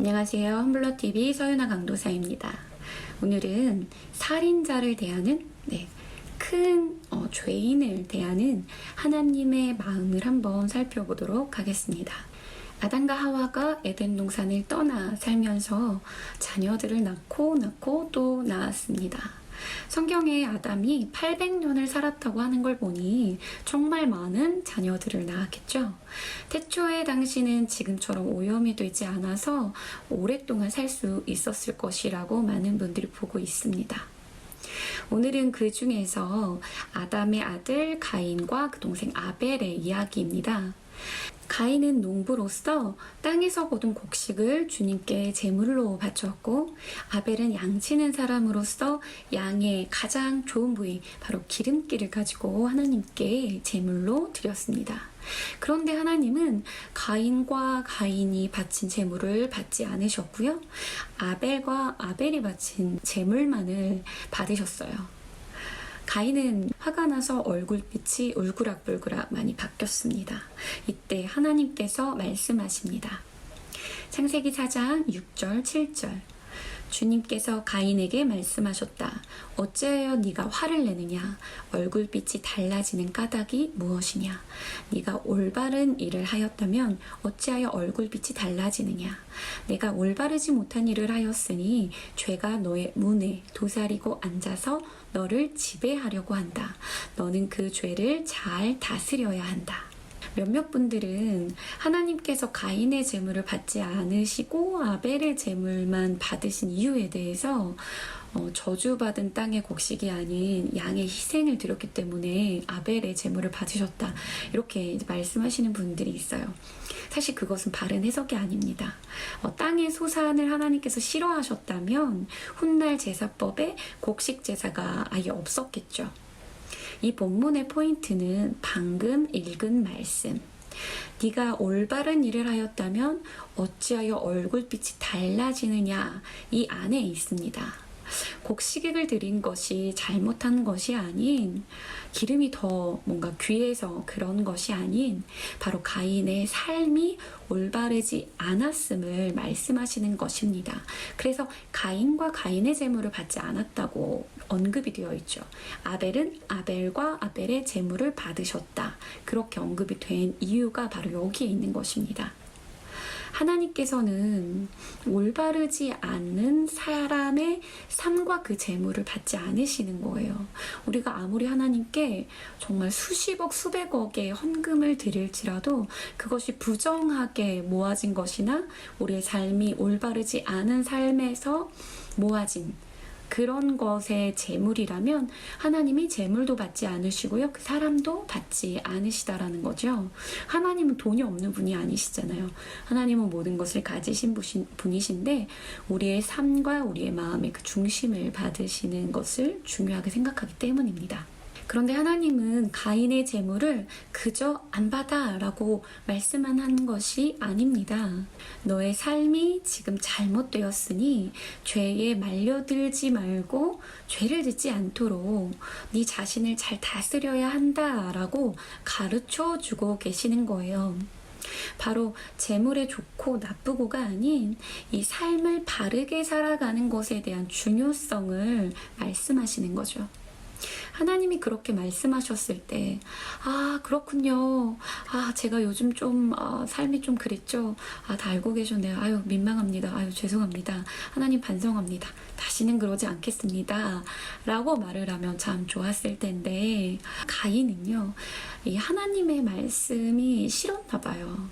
안녕하세요. 험블러TV 서윤아 강도사입니다. 오늘은 살인자를 대하는 큰 죄인을 대하는 하나님의 마음을 한번 살펴보도록 하겠습니다. 아담과 하와가 에덴 동산을 떠나 살면서 자녀들을 낳고 또 낳았습니다. 성경에 아담이 800년을 살았다고 하는 걸 보니 정말 많은 자녀들을 낳았겠죠. 태초에 당시는 지금처럼 오염이 되지 않아서 오랫동안 살 수 있었을 것이라고 많은 분들이 보고 있습니다. 오늘은 그 중에서 아담의 아들 가인과 그 동생 아벨의 이야기입니다. 가인은 농부로서 땅에서 거둔 곡식을 주님께 제물로 바쳤고, 아벨은 양치는 사람으로서 양의 가장 좋은 부위, 바로 기름기를 가지고 하나님께 제물로 드렸습니다. 그런데 하나님은 가인과 가인이 바친 제물을 받지 않으셨고요, 아벨과 아벨이 바친 제물만을 받으셨어요. 가인은 화가 나서 얼굴빛이 울그락불그락 많이 바뀌었습니다. 이때 하나님께서 말씀하십니다. 창세기 4장 6절 7절. 주님께서 가인에게 말씀하셨다. 어찌하여 네가 화를 내느냐? 얼굴빛이 달라지는 까닭이 무엇이냐? 네가 올바른 일을 하였다면 어찌하여 얼굴빛이 달라지느냐? 내가 올바르지 못한 일을 하였으니 죄가 너의 문에 도사리고 앉아서 너를 지배하려고 한다. 너는 그 죄를 잘 다스려야 한다. 몇몇 분들은 하나님께서 가인의 제물을 받지 않으시고 아벨의 제물만 받으신 이유에 대해서 저주받은 땅의 곡식이 아닌 양의 희생을 드렸기 때문에 아벨의 제물을 받으셨다, 이렇게 말씀하시는 분들이 있어요. 사실 그것은 바른 해석이 아닙니다. 땅의 소산을 하나님께서 싫어하셨다면 훗날 제사법에 곡식 제사가 아예 없었겠죠. 이 본문의 포인트는 방금 읽은 말씀. 네가 올바른 일을 하였다면 어찌하여 얼굴빛이 달라지느냐, 이 안에 있습니다. 곡식을 드린 것이 잘못한 것이 아닌, 기름이 더 뭔가 귀해서 그런 것이 아닌, 바로 가인의 삶이 올바르지 않았음을 말씀하시는 것입니다. 그래서 가인과 가인의 제물을 받지 않았다고 언급이 되어 있죠. 아벨은 아벨과 아벨의 제물을 받으셨다, 그렇게 언급이 된 이유가 바로 여기에 있는 것입니다. 하나님께서는 올바르지 않는 사람의 삶과 그 재물을 받지 않으시는 거예요. 우리가 아무리 하나님께 정말 수십억, 수백억의 헌금을 드릴지라도 그것이 부정하게 모아진 것이나 우리의 삶이 올바르지 않은 삶에서 모아진 그런 것의 재물이라면 하나님이 재물도 받지 않으시고요, 그 사람도 받지 않으시다라는 거죠. 하나님은 돈이 없는 분이 아니시잖아요. 하나님은 모든 것을 가지신 분이신데 우리의 삶과 우리의 마음의 그 중심을 받으시는 것을 중요하게 생각하기 때문입니다. 그런데 하나님은 가인의 제물을 그저 안 받아 라고 말씀만 한 것이 아닙니다. 너의 삶이 지금 잘못되었으니 죄에 말려들지 말고 죄를 짓지 않도록 네 자신을 잘 다스려야 한다 라고 가르쳐 주고 계시는 거예요. 바로 재물의 좋고 나쁘고가 아닌 이 삶을 바르게 살아가는 것에 대한 중요성을 말씀하시는 거죠. 하나님이 그렇게 말씀하셨을 때, 그렇군요. 제가 요즘 좀 삶이 좀 그랬죠. 다 알고 계셨네요. 아유, 민망합니다. 아유, 죄송합니다. 하나님 반성합니다. 다시는 그러지 않겠습니다. 라고 말을 하면 참 좋았을 텐데, 가인은요, 이 하나님의 말씀이 싫었나 봐요.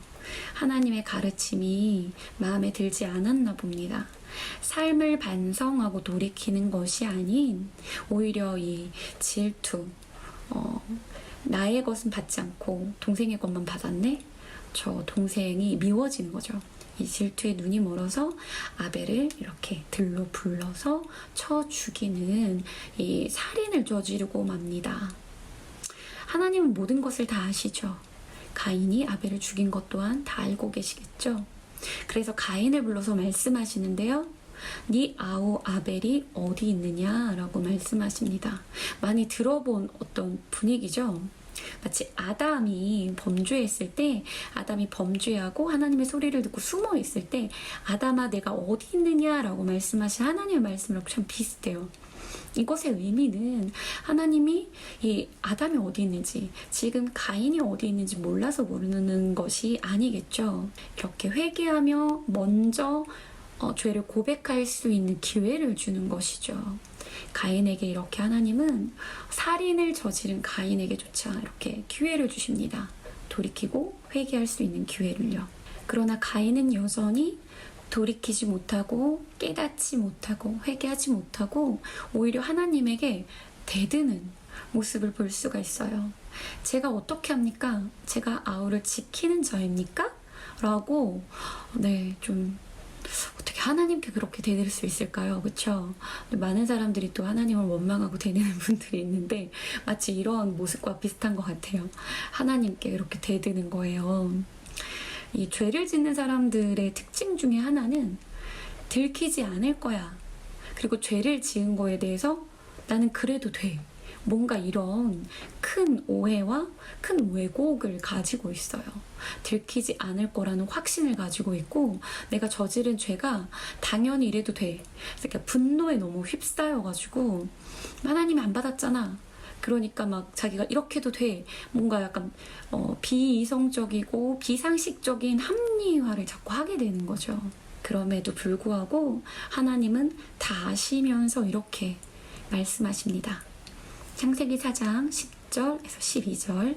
하나님의 가르침이 마음에 들지 않았나 봅니다. 삶을 반성하고 돌이키는 것이 아닌 오히려 이 질투, 나의 것은 받지 않고 동생의 것만 받았네? 저 동생이 미워지는 거죠. 이 질투에 눈이 멀어서 아벨을 이렇게 들로 불러서 쳐 죽이는 이 살인을 저지르고 맙니다. 하나님은 모든 것을 다 아시죠. 가인이 아벨을 죽인 것 또한 다 알고 계시겠죠. 그래서 가인을 불러서 말씀하시는데요. 네 아우 아벨이 어디 있느냐 라고 말씀하십니다. 많이 들어본 어떤 분위기죠. 마치 아담이 범죄했을 때, 아담이 범죄하고 하나님의 소리를 듣고 숨어 있을 때, 아담아 내가 어디 있느냐라고 말씀하신 하나님의 말씀이랑 참 비슷해요. 이것의 의미는 하나님이 이 아담이 어디 있는지, 지금 가인이 어디 있는지 몰라서 모르는 것이 아니겠죠. 이렇게 회개하며 먼저 죄를 고백할 수 있는 기회를 주는 것이죠. 가인에게 이렇게 하나님은 살인을 저지른 가인에게조차 이렇게 기회를 주십니다. 돌이키고 회개할 수 있는 기회를요. 그러나 가인은 여전히 돌이키지 못하고 깨닫지 못하고 회개하지 못하고 오히려 하나님에게 대드는 모습을 볼 수가 있어요. 제가 어떻게 합니까? 제가 아우를 지키는 자입니까? 라고 좀 어떻게 하나님께 그렇게 대들 수 있을까요? 그쵸? 많은 사람들이 또 하나님을 원망하고 대드는 분들이 있는데 마치 이런 모습과 비슷한 것 같아요. 하나님께 이렇게 대드는 거예요. 이 죄를 짓는 사람들의 특징 중에 하나는 들키지 않을 거야. 그리고 죄를 지은 거에 대해서 나는 그래도 돼. 뭔가 이런 큰 오해와 큰 왜곡을 가지고 있어요. 들키지 않을 거라는 확신을 가지고 있고 내가 저지른 죄가 당연히 이래도 돼. 그러니까 분노에 너무 휩싸여가지고 하나님이 안 받았잖아. 그러니까 막 자기가 이렇게 해도 돼. 뭔가 약간 비이성적이고 비상식적인 합리화를 자꾸 하게 되는 거죠. 그럼에도 불구하고 하나님은 다 아시면서 이렇게 말씀하십니다. 창세기 4장 10절에서 12절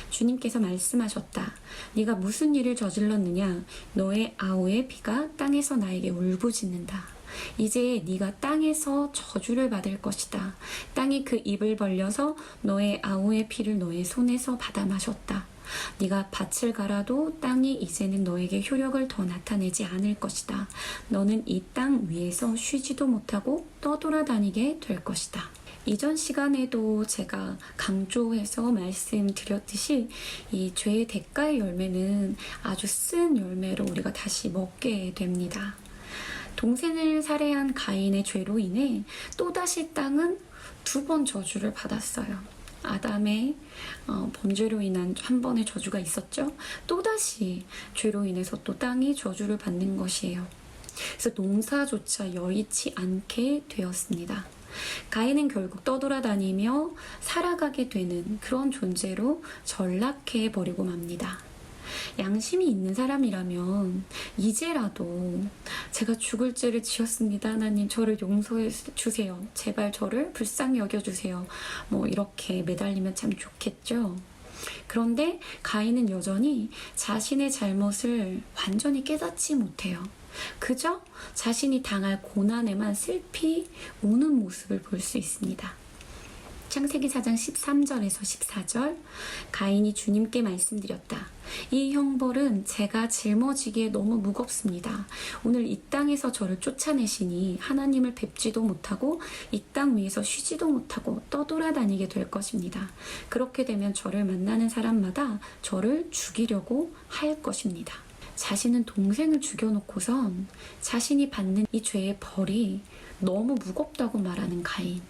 주님께서 말씀하셨다. 네가 무슨 일을 저질렀느냐? 너의 아우의 피가 땅에서 나에게 울부짖는다. 이제 네가 땅에서 저주를 받을 것이다. 땅이 그 입을 벌려서 너의 아우의 피를 너의 손에서 받아 마셨다. 네가 밭을 갈아도 땅이 이제는 너에게 효력을 더 나타내지 않을 것이다. 너는 이 땅 위에서 쉬지도 못하고 떠돌아다니게 될 것이다. 이전 시간에도 제가 강조해서 말씀드렸듯이 이 죄의 대가의 열매는 아주 쓴 열매로 우리가 다시 먹게 됩니다. 동생을 살해한 가인의 죄로 인해 또다시 땅은 2번 저주를 받았어요. 아담의 범죄로 인한 한 번의 저주가 있었죠. 또다시 죄로 인해서 또 땅이 저주를 받는 것이에요. 그래서 농사조차 여의치 않게 되었습니다. 가인은 결국 떠돌아다니며 살아가게 되는 그런 존재로 전락해 버리고 맙니다. 양심이 있는 사람이라면 이제라도 제가 죽을 죄를 지었습니다. 하나님 저를 용서해 주세요. 제발 저를 불쌍히 여겨주세요. 이렇게 매달리면 참 좋겠죠. 그런데 가인은 여전히 자신의 잘못을 완전히 깨닫지 못해요. 그저 자신이 당할 고난에만 슬피 우는 모습을 볼 수 있습니다. 창세기 4장 13절에서 14절 가인이 주님께 말씀드렸다. 이 형벌은 제가 짊어지기에 너무 무겁습니다. 오늘 이 땅에서 저를 쫓아내시니 하나님을 뵙지도 못하고 이 땅 위에서 쉬지도 못하고 떠돌아다니게 될 것입니다. 그렇게 되면 저를 만나는 사람마다 저를 죽이려고 할 것입니다. 자신은 동생을 죽여놓고선 자신이 받는 이 죄의 벌이 너무 무겁다고 말하는 가인.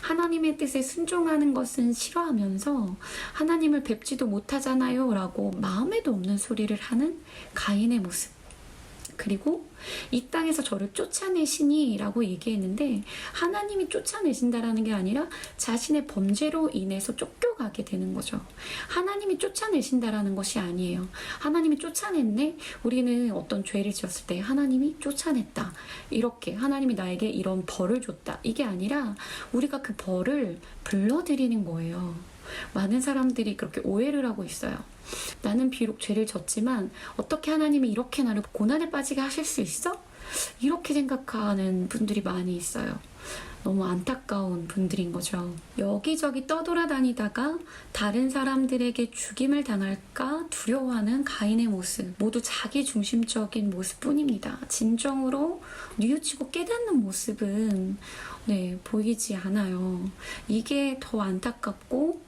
하나님의 뜻에 순종하는 것은 싫어하면서 하나님을 뵙지도 못하잖아요 라고 마음에도 없는 소리를 하는 가인의 모습. 그리고 이 땅에서 저를 쫓아내시니 라고 얘기했는데 하나님이 쫓아내신다라는 게 아니라 자신의 범죄로 인해서 쫓겨가게 되는 거죠. 하나님이 쫓아내신다라는 것이 아니에요. 하나님이 쫓아냈네? 우리는 어떤 죄를 지었을 때 하나님이 쫓아냈다. 이렇게 하나님이 나에게 이런 벌을 줬다. 이게 아니라 우리가 그 벌을 불러들이는 거예요. 많은 사람들이 그렇게 오해를 하고 있어요. 나는 비록 죄를 졌지만 어떻게 하나님이 이렇게 나를 고난에 빠지게 하실 수 있어? 이렇게 생각하는 분들이 많이 있어요. 너무 안타까운 분들인 거죠. 여기저기 떠돌아다니다가 다른 사람들에게 죽임을 당할까 두려워하는 가인의 모습, 모두 자기 중심적인 모습뿐입니다. 진정으로 뉘우치고 깨닫는 모습은 보이지 않아요. 이게 더 안타깝고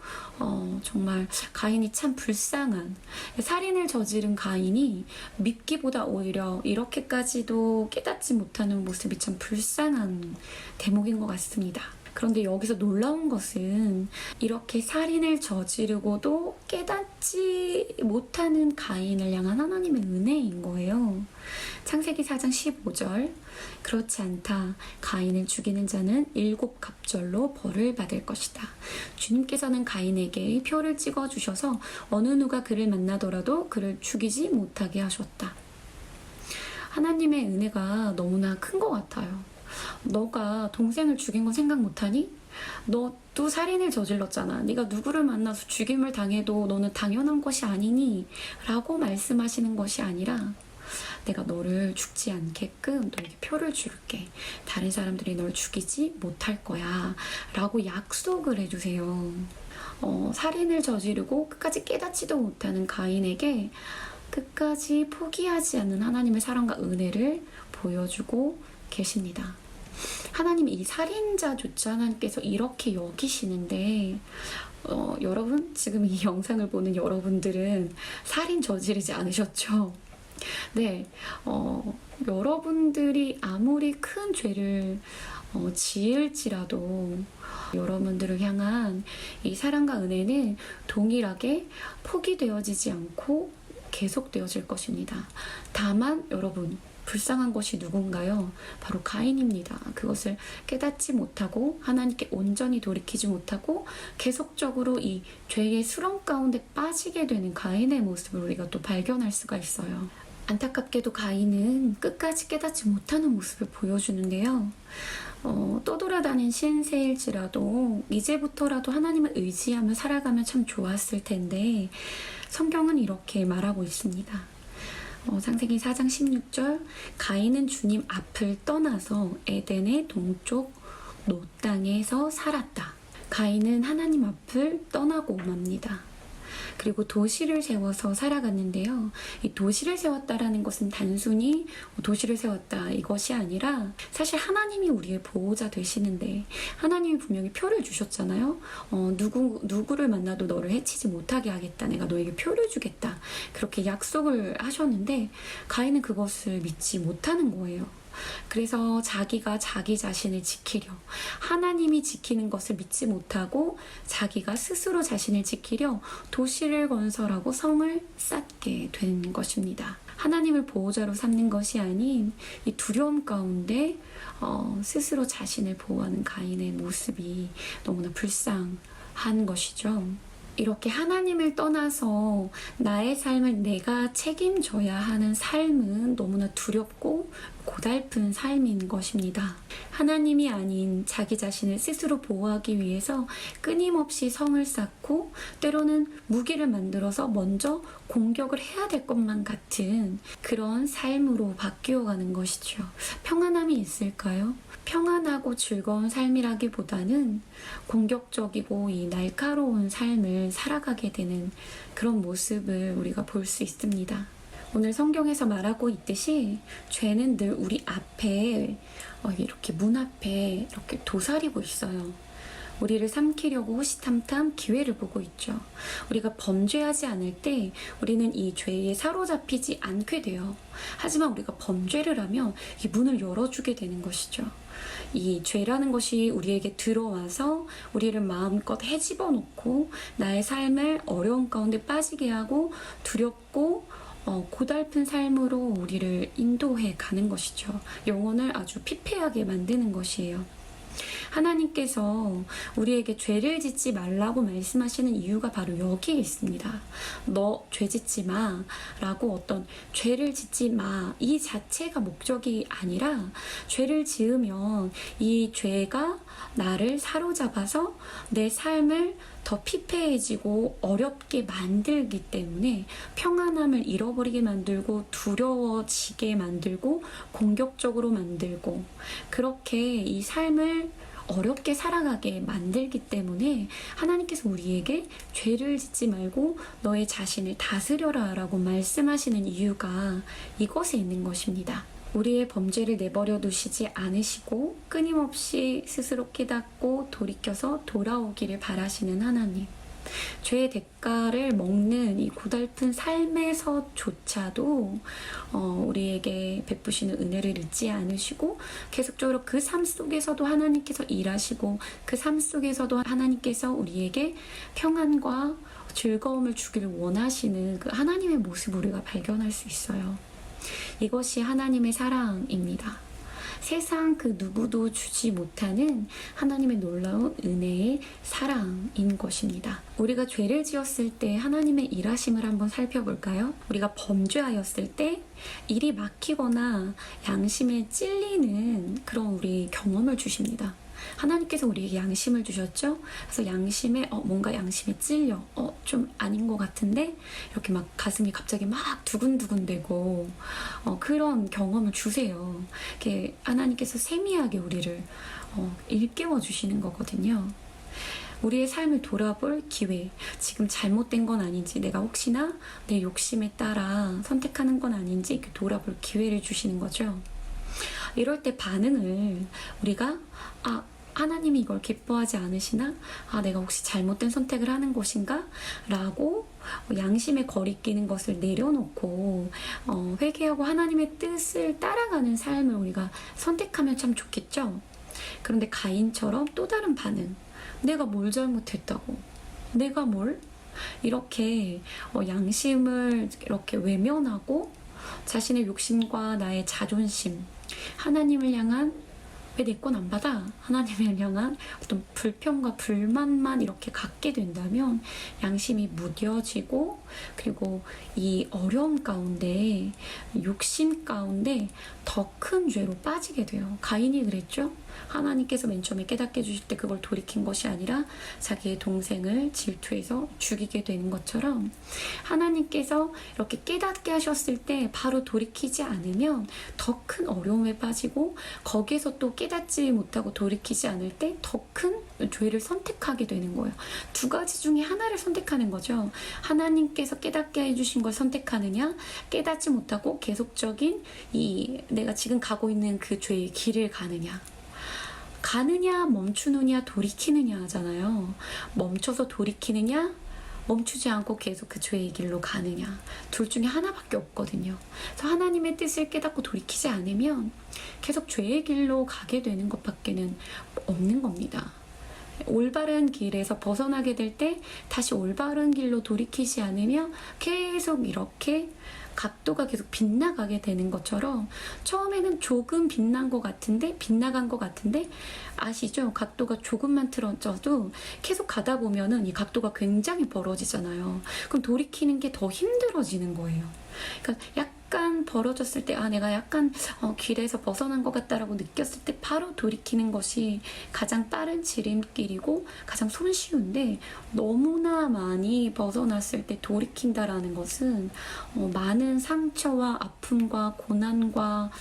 정말 가인이 참 불쌍한, 살인을 저지른 가인이 믿기보다 오히려 이렇게까지도 깨닫지 못하는 모습이 참 불쌍한 대목인 것 같습니다. 그런데 여기서 놀라운 것은 이렇게 살인을 저지르고도 깨닫지 못하는 가인을 향한 하나님의 은혜인 거예요. 창세기 4장 15절, 그렇지 않다. 가인을 죽이는 자는 7갑절로 벌을 받을 것이다. 주님께서는 가인에게 표를 찍어주셔서 어느 누가 그를 만나더라도 그를 죽이지 못하게 하셨다. 하나님의 은혜가 너무나 큰 것 같아요. 너가 동생을 죽인 건 생각 못하니? 너도 살인을 저질렀잖아. 네가 누구를 만나서 죽임을 당해도 너는 당연한 것이 아니니? 라고 말씀하시는 것이 아니라 내가 너를 죽지 않게끔 너에게 표를 줄게. 다른 사람들이 널 죽이지 못할 거야. 라고 약속을 해주세요. 살인을 저지르고 끝까지 깨닫지도 못하는 가인에게 끝까지 포기하지 않는 하나님의 사랑과 은혜를 보여주고 계십니다. 하나님 이 살인자조차 하나님께서 이렇게 여기시는데 여러분 지금 이 영상을 보는 여러분들은 살인 저지르지 않으셨죠? 네, 여러분들이 아무리 큰 죄를 지을지라도 여러분들을 향한 이 사랑과 은혜는 동일하게 포기되어지지 않고 계속되어질 것입니다. 다만 여러분 불쌍한 것이 누군가요? 바로 가인입니다. 그것을 깨닫지 못하고 하나님께 온전히 돌이키지 못하고 계속적으로 이 죄의 수렁 가운데 빠지게 되는 가인의 모습을 우리가 또 발견할 수가 있어요. 안타깝게도 가인은 끝까지 깨닫지 못하는 모습을 보여주는데요. 떠돌아다닌 신세일지라도 이제부터라도 하나님을 의지하며 살아가면 참 좋았을 텐데 성경은 이렇게 말하고 있습니다. 창세기 4장 16절, 가인은 주님 앞을 떠나서 에덴의 동쪽 노 땅에서 살았다. 가인은 하나님 앞을 떠나고 맙니다. 그리고 도시를 세워서 살아갔는데요. 이 도시를 세웠다라는 것은 단순히 도시를 세웠다 이것이 아니라 사실 하나님이 우리의 보호자 되시는데 하나님이 분명히 표를 주셨잖아요. 누구를 만나도 너를 해치지 못하게 하겠다. 내가 너에게 표를 주겠다. 그렇게 약속을 하셨는데 가인은 그것을 믿지 못하는 거예요. 그래서 자기가 자기 자신을 지키려 하나님이 지키는 것을 믿지 못하고 자기가 스스로 자신을 지키려 도시를 건설하고 성을 쌓게 된 것입니다. 하나님을 보호자로 삼는 것이 아닌 이 두려움 가운데 스스로 자신을 보호하는 가인의 모습이 너무나 불쌍한 것이죠. 이렇게 하나님을 떠나서 나의 삶을 내가 책임져야 하는 삶은 너무나 두렵고 고달픈 삶인 것입니다. 하나님이 아닌 자기 자신을 스스로 보호하기 위해서 끊임없이 성을 쌓고 때로는 무기를 만들어서 먼저 공격을 해야 될 것만 같은 그런 삶으로 바뀌어가는 것이죠. 평안함이 있을까요? 평안하고 즐거운 삶이라기보다는 공격적이고 이 날카로운 삶을 살아가게 되는 그런 모습을 우리가 볼 수 있습니다. 오늘 성경에서 말하고 있듯이 죄는 늘 우리 앞에 이렇게 문 앞에 이렇게 도사리고 있어요. 우리를 삼키려고 호시탐탐 기회를 보고 있죠. 우리가 범죄하지 않을 때 우리는 이 죄에 사로잡히지 않게 돼요. 하지만 우리가 범죄를 하면 이 문을 열어주게 되는 것이죠. 이 죄라는 것이 우리에게 들어와서 우리를 마음껏 헤집어 놓고 나의 삶을 어려운 가운데 빠지게 하고 두렵고 고달픈 삶으로 우리를 인도해 가는 것이죠. 영혼을 아주 피폐하게 만드는 것이에요. 하나님께서 우리에게 죄를 짓지 말라고 말씀하시는 이유가 바로 여기에 있습니다. 너 죄 짓지 마 라고 어떤 죄를 짓지 마 이 자체가 목적이 아니라 죄를 지으면 이 죄가 나를 사로잡아서 내 삶을 더 피폐해지고 어렵게 만들기 때문에 평안함을 잃어버리게 만들고 두려워지게 만들고 공격적으로 만들고 그렇게 이 삶을 어렵게 살아가게 만들기 때문에 하나님께서 우리에게 죄를 짓지 말고 너의 자신을 다스려라 라고 말씀하시는 이유가 이것에 있는 것입니다. 우리의 범죄를 내버려 두시지 않으시고 끊임없이 스스로 깨닫고 돌이켜서 돌아오기를 바라시는 하나님. 죄의 대가를 먹는 이 고달픈 삶에서조차도 우리에게 베푸시는 은혜를 잊지 않으시고 계속적으로 그 삶 속에서도 하나님께서 일하시고 그 삶 속에서도 하나님께서 우리에게 평안과 즐거움을 주기를 원하시는 그 하나님의 모습을 우리가 발견할 수 있어요. 이것이 하나님의 사랑입니다. 세상 그 누구도 주지 못하는 하나님의 놀라운 은혜의 사랑인 것입니다. 우리가 죄를 지었을 때 하나님의 일하심을 한번 살펴볼까요? 우리가 범죄하였을 때 일이 막히거나 양심에 찔리는 그런 우리 경험을 주십니다. 하나님께서 우리에게 양심을 주셨죠? 그래서 양심에 뭔가 양심에 찔려 좀 아닌 것 같은데 이렇게 막 가슴이 갑자기 막 두근두근되고 그런 경험을 주세요. 이렇게 하나님께서 세미하게 우리를 일깨워 주시는 거거든요. 우리의 삶을 돌아볼 기회, 지금 잘못된 건 아닌지, 내가 혹시나 내 욕심에 따라 선택하는 건 아닌지 이렇게 돌아볼 기회를 주시는 거죠. 이럴 때 반응을 우리가 하나님이 이걸 기뻐하지 않으시나? 내가 혹시 잘못된 선택을 하는 것인가? 라고 양심에 거리끼는 것을 내려놓고 회개하고 하나님의 뜻을 따라가는 삶을 우리가 선택하면 참 좋겠죠? 그런데 가인처럼 또 다른 반응, 내가 뭘 잘못했다고? 내가 뭘? 이렇게 양심을 이렇게 외면하고 자신의 욕심과 나의 자존심, 하나님을 향한 왜 내 건 안 받아? 하나님을 향한 어떤 불평과 불만만 이렇게 갖게 된다면 양심이 무뎌지고 그리고 이 어려움 가운데 욕심 가운데 더 큰 죄로 빠지게 돼요. 가인이 그랬죠? 하나님께서 맨 처음에 깨닫게 해주실 때 그걸 돌이킨 것이 아니라 자기의 동생을 질투해서 죽이게 되는 것처럼 하나님께서 이렇게 깨닫게 하셨을 때 바로 돌이키지 않으면 더 큰 어려움에 빠지고 거기에서 또 깨닫지 못하고 돌이키지 않을 때 더 큰 죄를 선택하게 되는 거예요. 두 가지 중에 하나를 선택하는 거죠. 하나님께서 깨닫게 해주신 걸 선택하느냐, 깨닫지 못하고 계속적인 내가 지금 가고 있는 그 죄의 길을 가느냐, 멈추느냐, 돌이키느냐 하잖아요. 멈춰서 돌이키느냐, 멈추지 않고 계속 그 죄의 길로 가느냐, 둘 중에 하나밖에 없거든요. 그래서 하나님의 뜻을 깨닫고 돌이키지 않으면 계속 죄의 길로 가게 되는 것밖에는 없는 겁니다. 올바른 길에서 벗어나게 될 때 다시 올바른 길로 돌이키지 않으면 계속 이렇게 각도가 계속 빗나가게 되는 것처럼 처음에는 조금 빗나간 것 같은데 아시죠? 각도가 조금만 틀어져도 계속 가다 보면은 이 각도가 굉장히 벌어지잖아요. 그럼 돌이키는 게 더 힘들어지는 거예요. 그러니까 약간 벌어졌을 때 내가 약간 길에서 벗어난 것 같다라고 느꼈을 때 바로 돌이키는 것이 가장 빠른 지름길이고 가장 손쉬운데 너무나 많이 벗어났을 때 돌이킨다라는 것은 많은 상처와 아픔과 고난과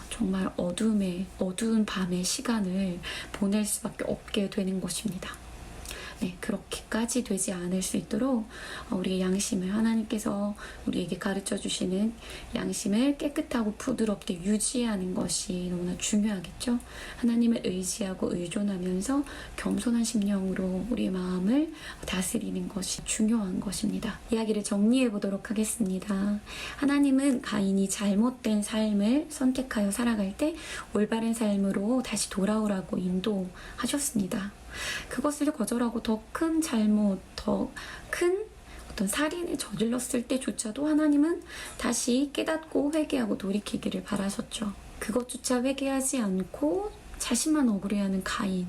정말 어두운 밤의 시간을 보낼 수밖에 없게 되는 것입니다. 네, 그렇게까지 되지 않을 수 있도록 우리의 양심을 하나님께서 우리에게 가르쳐 주시는 양심을 깨끗하고 부드럽게 유지하는 것이 너무나 중요하겠죠. 하나님을 의지하고 의존하면서 겸손한 심령으로 우리의 마음을 다스리는 것이 중요한 것입니다. 이야기를 정리해 보도록 하겠습니다. 하나님은 가인이 잘못된 삶을 선택하여 살아갈 때 올바른 삶으로 다시 돌아오라고 인도하셨습니다. 그것을 거절하고 더 큰 잘못, 더 큰 어떤 살인을 저질렀을 때조차도 하나님은 다시 깨닫고 회개하고 돌이키기를 바라셨죠. 그것조차 회개하지 않고 자신만 억울해하는 가인,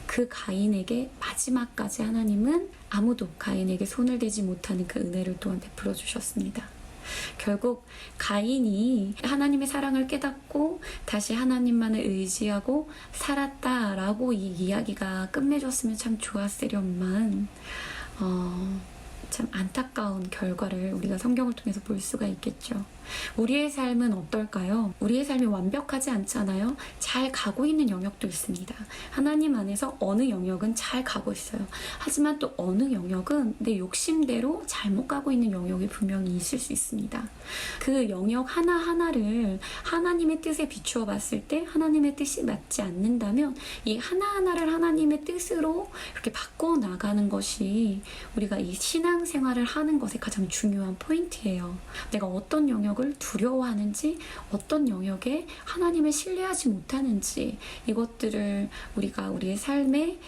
그 가인에게 마지막까지 하나님은 아무도 가인에게 손을 대지 못하는 그 은혜를 또한 베풀어 주셨습니다. 결국 가인이 하나님의 사랑을 깨닫고 다시 하나님만을 의지하고 살았다라고 이 이야기가 끝맺었으면 참 좋았으련만 참 안타까운 결과를 우리가 성경을 통해서 볼 수가 있겠죠. 우리의 삶은 어떨까요? 우리의 삶이 완벽하지 않잖아요. 잘 가고 있는 영역도 있습니다. 하나님 안에서 어느 영역은 잘 가고 있어요. 하지만 또 어느 영역은 내 욕심대로 잘못 가고 있는 영역이 분명히 있을 수 있습니다. 그 영역 하나하나를 하나님의 뜻에 비추어 봤을 때 하나님의 뜻이 맞지 않는다면 이 하나하나를 하나님의 뜻으로 이렇게 바꿔 나가는 것이 우리가 이 신앙생활을 하는 것의 가장 중요한 포인트예요. 내가 어떤 영역을 두려워하는지, 어떤 영역에 하나님을 신뢰하지 못하는지, 이것들을 우리가 우리의 삶의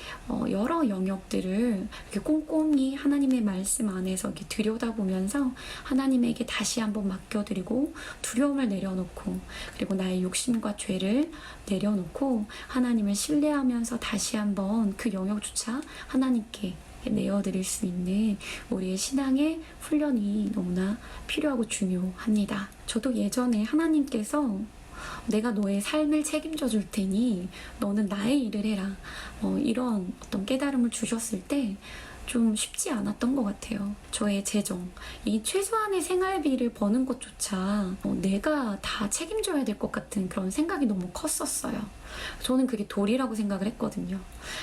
여러 영역들을 이렇게 꼼꼼히 하나님의 말씀 안에서 이렇게 들여다보면서 하나님에게 다시 한번 맡겨드리고 두려움을 내려놓고, 그리고 나의 욕심과 죄를 내려놓고 하나님을 신뢰하면서 다시 한번 그 영역조차 하나님께 내어드릴 수 있는 우리의 신앙의 훈련이 너무나 필요하고 중요합니다. 저도 예전에 하나님께서 내가 너의 삶을 책임져 줄 테니 너는 나의 일을 해라, 이런 어떤 깨달음을 주셨을 때 좀 쉽지 않았던 것 같아요. 저의 재정, 이 최소한의 생활비를 버는 것조차 내가 다 책임져야 될 것 같은 그런 생각이 너무 컸었어요. 저는 그게 도리라고 생각을 했거든요.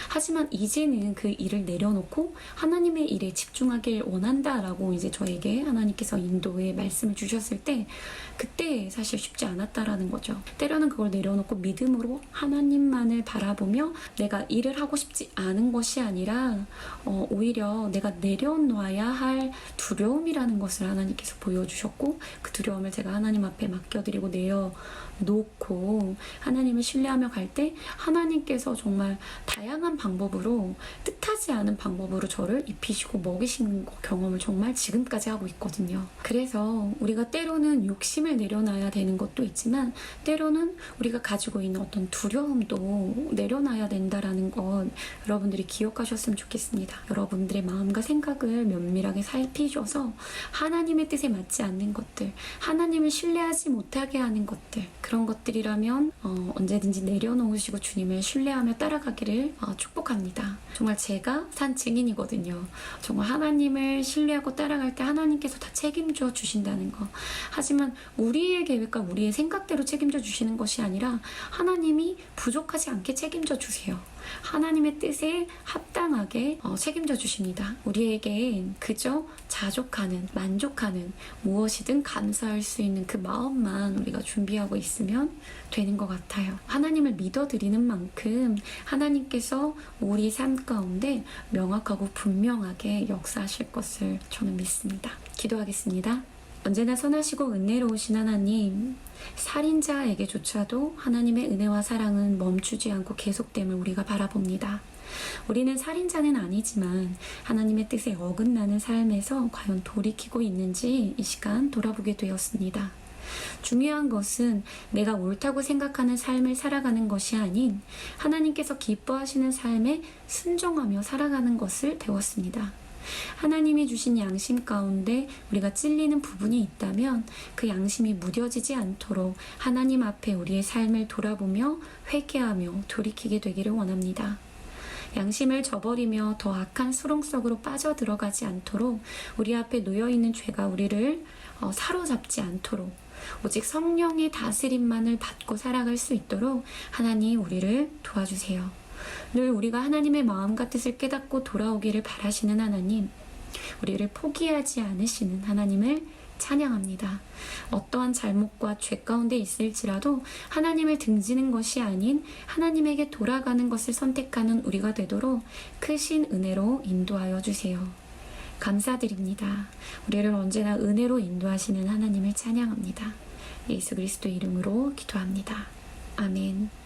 하지만 이제는 그 일을 내려놓고 하나님의 일에 집중하길 원한다라고 이제 저에게 하나님께서 인도의 말씀을 주셨을 때 그때 사실 쉽지 않았다라는 거죠. 때로는 그걸 내려놓고 믿음으로 하나님만을 바라보며 내가 일을 하고 싶지 않은 것이 아니라 오히려 내가 내려놔야 할 두려움이라는 것을 하나님께서 보여주셨고, 그 두려움을 제가 하나님 앞에 맡겨드리고 내어놓고 하나님을 신뢰하며 갈 때 하나님께서 정말 다양한 방법으로, 뜻하지 않은 방법으로 저를 입히시고 먹이시는 경험을 정말 지금까지 하고 있거든요. 그래서 우리가 때로는 욕심을 내려놔야 되는 것도 있지만 때로는 우리가 가지고 있는 어떤 두려움도 내려놔야 된다라는 것 여러분들이 기억하셨으면 좋겠습니다. 여러분들의 마음과 생각을 면밀하게 살피셔서 하나님의 뜻에 맞지 않는 것들, 하나님을 신뢰하지 못하게 하는 것들, 그런 것들이라면 언제든지 내려놓으시고 주님을 신뢰하며 따라가기를 축복합니다. 정말 제가 산 증인이거든요. 정말 하나님을 신뢰하고 따라갈 때 하나님께서 다 책임져 주신다는 거. 하지만 우리의 계획과 우리의 생각대로 책임져 주시는 것이 아니라 하나님이 부족하지 않게 책임져 주세요. 하나님의 뜻에 합당하게 책임져 주십니다. 우리에게 그저 자족하는, 만족하는, 무엇이든 감사할 수 있는 그 마음만 우리가 준비하고 있으면 되는 것 같아요. 하나님을 믿어드리는 만큼 하나님께서 우리 삶 가운데 명확하고 분명하게 역사하실 것을 저는 믿습니다. 기도하겠습니다. 언제나 선하시고 은혜로우신 하나님, 살인자에게조차도 하나님의 은혜와 사랑은 멈추지 않고 계속됨을 우리가 바라봅니다. 우리는 살인자는 아니지만 하나님의 뜻에 어긋나는 삶에서 과연 돌이키고 있는지 이 시간 돌아보게 되었습니다. 중요한 것은 내가 옳다고 생각하는 삶을 살아가는 것이 아닌 하나님께서 기뻐하시는 삶에 순종하며 살아가는 것을 배웠습니다. 하나님이 주신 양심 가운데 우리가 찔리는 부분이 있다면 그 양심이 무뎌지지 않도록 하나님 앞에 우리의 삶을 돌아보며 회개하며 돌이키게 되기를 원합니다. 양심을 저버리며 더 악한 수렁 속으로 빠져들어가지 않도록, 우리 앞에 놓여있는 죄가 우리를 사로잡지 않도록 오직 성령의 다스림만을 받고 살아갈 수 있도록 하나님 우리를 도와주세요. 늘 우리가 하나님의 마음과 뜻을 깨닫고 돌아오기를 바라시는 하나님, 우리를 포기하지 않으시는 하나님을 찬양합니다. 어떠한 잘못과 죄 가운데 있을지라도 하나님을 등지는 것이 아닌 하나님에게 돌아가는 것을 선택하는 우리가 되도록 크신 은혜로 인도하여 주세요. 감사드립니다. 우리를 언제나 은혜로 인도하시는 하나님을 찬양합니다. 예수 그리스도 이름으로 기도합니다. 아멘.